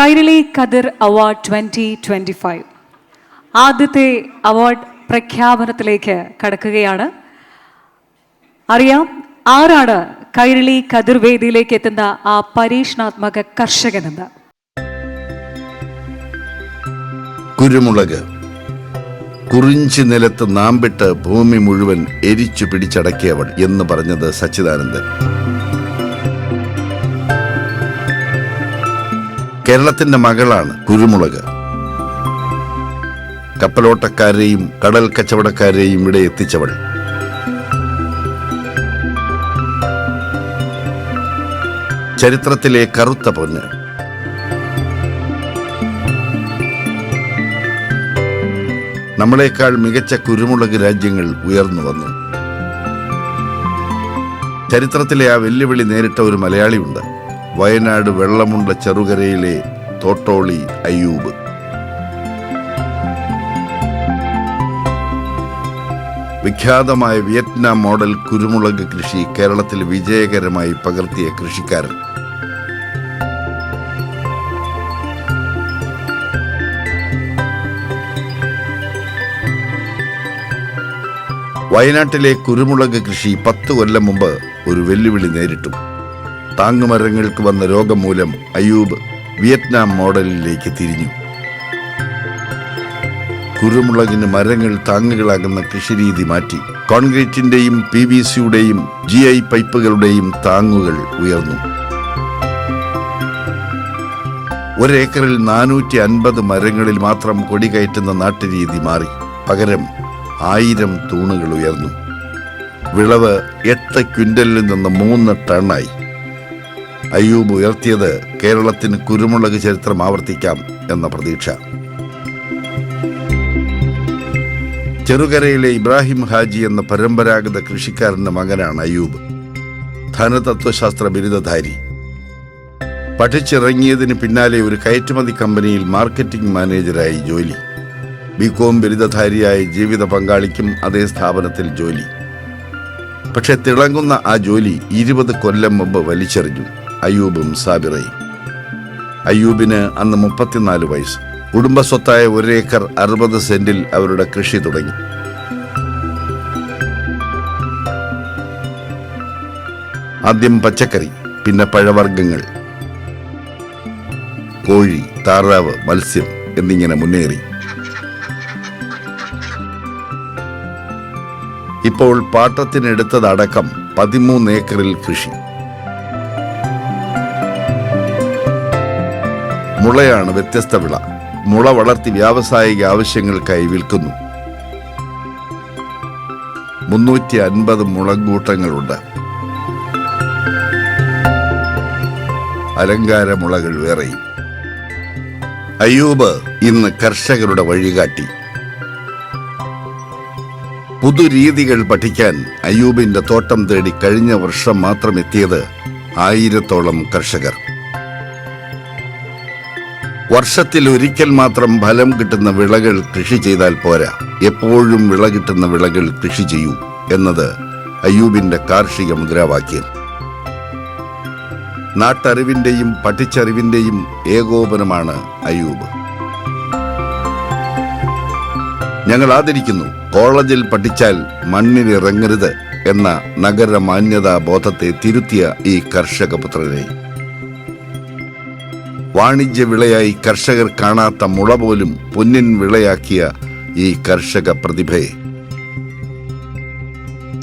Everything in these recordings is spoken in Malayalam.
കൈരളി കതിർ അവാർഡ് 2025 ആദ്യത്തെ അവാർഡ് പ്രഖ്യാപനത്തിലേക്ക് കടക്കുകയാണ്. അറിയാം ആരാണ് കൈരളി കതിർ വേദിയിലേക്ക് എത്തുന്ന ആ പരീക്ഷണാത്മക കർഷകനെന്ന്. കുരുമുളക് കുറിഞ്ചി നിലത്ത് നാമ്പിട്ട് ഭൂമി മുഴുവൻ എരിച്ചു പിടിച്ചടക്കിയവൾ എന്ന് പറഞ്ഞത് സച്ചിദാനന്ദൻ. കേരളത്തിന്റെ മകളാണ് കുരുമുളക്. കപ്പലോട്ടക്കാരെയും കടൽ കച്ചവടക്കാരെയും ഇവിടെ എത്തിച്ചവൾ. ചരിത്രത്തിലെ കറുത്ത പൊന്ന്. നമ്മളെക്കാൾ മികച്ച കുരുമുളക് രാജ്യങ്ങൾ ഉയർന്നു വന്നു. ചരിത്രത്തിലെ ആ വെല്ലുവിളി നേരിട്ട ഒരു മലയാളിയുണ്ട്. വയനാട് വെള്ളമുണ്ട ചെറുകരയിലെ തോട്ടോളി അയ്യൂബ്. വിഖ്യാതമായ വിയറ്റ്നാം മോഡൽ കുരുമുളക് കൃഷി കേരളത്തിൽ വിജയകരമായി പകർത്തിയ കൃഷിക്കാരൻ. വയനാട്ടിലെ കുരുമുളക് കൃഷി 10 കൊല്ലം മുമ്പ് ഒരു വെല്ലുവിളി നേരിട്ടു. താങ്ങുമരങ്ങൾക്ക് വന്ന രോഗം മൂലം അയ്യൂബ് വിയറ്റ്നാം മോഡലിലേക്ക് തിരിഞ്ഞു. കുരുമുളകിന് മരങ്ങൾ താങ്ങുകളാകുന്ന കൃഷിരീതി മാറ്റി. കോൺക്രീറ്റിന്റെയും PVCയുടെയും GI പൈപ്പുകളുടെയും താങ്ങുകൾ ഉയർന്നു. ഒരേക്കറിൽ 450 മരങ്ങളിൽ മാത്രം കൊടി കയറ്റുന്ന നാട്ടുരീതി മാറി. പകരം 1000 തൂണുകൾ ഉയർന്നു. വിളവ് 8 ക്വിന്റലിൽ നിന്ന് 3 ടണ്ണായി. അയ്യൂബ് ഉയർത്തിയത് കേരളത്തിന് കുരുമുളക് ചരിത്രം ആവർത്തിക്കാം എന്ന പ്രതീക്ഷ. ചെറുകരയിലെ ഇബ്രാഹിം ഹാജി എന്ന പരമ്പരാഗത കൃഷിക്കാരന്റെ മകനാണ് അയ്യൂബ്. ധനതത്വശാസ്ത്ര ബിരുദധാരി. പഠിച്ചിറങ്ങിയതിന് പിന്നാലെ ഒരു കയറ്റുമതി കമ്പനിയിൽ മാർക്കറ്റിംഗ് മാനേജരായി ജോലി. BCom ബിരുദധാരിയായ ജീവിത പങ്കാളിക്കും അതേ സ്ഥാപനത്തിൽ ജോലി. പക്ഷെ തിളങ്ങുന്ന ആ ജോലി 20 കൊല്ലം മുമ്പ് വലിച്ചെറിഞ്ഞു അയ്യൂബും സാബിറയും. അയ്യൂബിന് അന്ന് 34 വയസ്സ്. കുടുംബസ്വത്തായ 1 ഏക്കർ 60 സെന്റിൽ അവരുടെ കൃഷി തുടങ്ങി. ആദ്യം പച്ചക്കറി, പിന്നെ പഴവർഗ്ഗങ്ങൾ, കോഴി, താറാവ്, മത്സ്യം എന്നിങ്ങനെ മുന്നേറി. ഇപ്പോൾ പാട്ടത്തിനെടുത്തതടക്കം 13 ഏക്കറിൽ കൃഷി. മുളയാണ് വ്യത്യസ്ത വിള. മുള വളർത്തി വ്യാവസായിക ആവശ്യങ്ങൾക്കായി വിൽക്കുന്നു. 350 മുളങ്കൂട്ടങ്ങളുണ്ട്. അലങ്കാര മുളകൾ വേറെയും. അയ്യൂബ് ഇന്ന് കർഷകരുടെ വഴികാട്ടി. പുതുരീതികൾ പഠിക്കാൻ അയ്യൂബിന്റെ തോട്ടം തേടി കഴിഞ്ഞ വർഷം മാത്രം എത്തിയത് 1000-ഓളം കർഷകർ. വർഷത്തിൽ ഒരിക്കൽ മാത്രം ഫലം കിട്ടുന്ന വിളകൾ കൃഷി ചെയ്താൽ പോരാ, എപ്പോഴും വിള കിട്ടുന്ന വിളകൾ കൃഷി ചെയ്യൂ എന്നത് അയ്യൂബിന്റെ കാർഷിക മുദ്രാവാക്യം. നാട്ടറിവിന്റെയും പഠിച്ചറിവിന്റെയും ഏകോപനമാണ് അയ്യൂബ്. ഞങ്ങൾ ആദരിക്കുന്നു കോളേജിൽ പഠിച്ചാൽ മണ്ണിലിറങ്ങരുത് എന്ന നഗര മാന്യതാ ബോധത്തെ തിരുത്തിയ ഈ കർഷക പുത്രനെ. വാണിജ്യ വിളയായി കർഷകർ കാണാത്ത മുള പോലും പൊന്നിൻ വിളയാക്കിയ ഈ കർഷക പ്രതിഭയെ.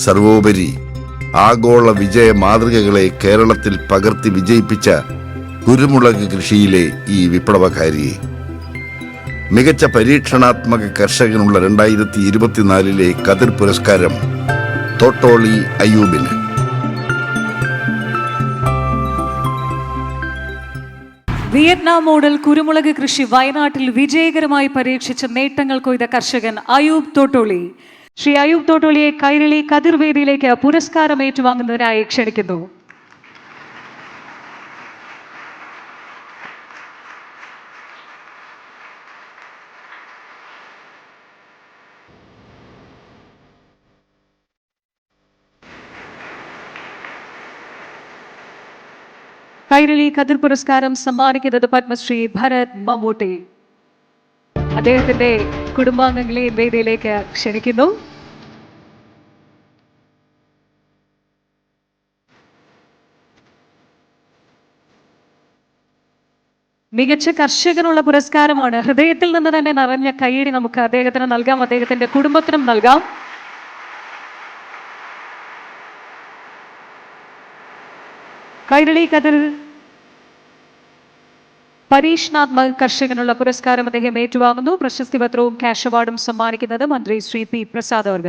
സർവോപരി ആഗോള വിജയ മാതൃകകളെ കേരളത്തിൽ പകർത്തി വിജയിപ്പിച്ച കുരുമുളക് കൃഷിയിലെ ഈ വിപ്ലവകാരിയെ. മികച്ച പരീക്ഷണാത്മക കർഷകനുള്ള 2024 കതിർ പുരസ്കാരം തോട്ടോളി അയ്യൂബിന്. വിയറ്റ്നാം മോഡൽ കുരുമുളക് കൃഷി വയനാട്ടിൽ വിജയകരമായി പരീക്ഷിച്ച നേട്ടങ്ങൾ കൊയ്ത കർഷകൻ അയ്യൂബ് തോട്ടോളി. ശ്രീ അയ്യൂബ് തോട്ടോളിയെ കൈരളി കതിർ വേദിയിലേക്ക് പുരസ്കാരം ഏറ്റുവാങ്ങുന്നതിനായി ക്ഷണിക്കുന്നു. കൈരളി കതിർ പുരസ്കാരം സമ്മാനിക്കുന്നത് പത്മശ്രീ ഭരത് മമ്മൂട്ടി. അദ്ദേഹത്തിന്റെ കുടുംബാംഗങ്ങളെ വേദിയിലേക്ക് ക്ഷണിക്കുന്നു. മികച്ച കർഷകനുള്ള പുരസ്കാരമാണ്. ഹൃദയത്തിൽ നിന്ന് തന്നെ നിറഞ്ഞ കൈയടി നമുക്ക് അദ്ദേഹത്തിന് നൽകാം, അദ്ദേഹത്തിന്റെ കുടുംബത്തിനും നൽകാം. കൈരളി കതിർ പരീക്ഷണാത്മക കർഷകനുള്ള പുരസ്കാരം അദ്ദേഹം ഏറ്റുവാങ്ങുന്നു. പ്രശസ്തി പത്രവും ക്യാഷ് അവാർഡും സമ്മാനിക്കുന്നത് മന്ത്രി ശ്രീ പി പ്രസാദ് അവർ.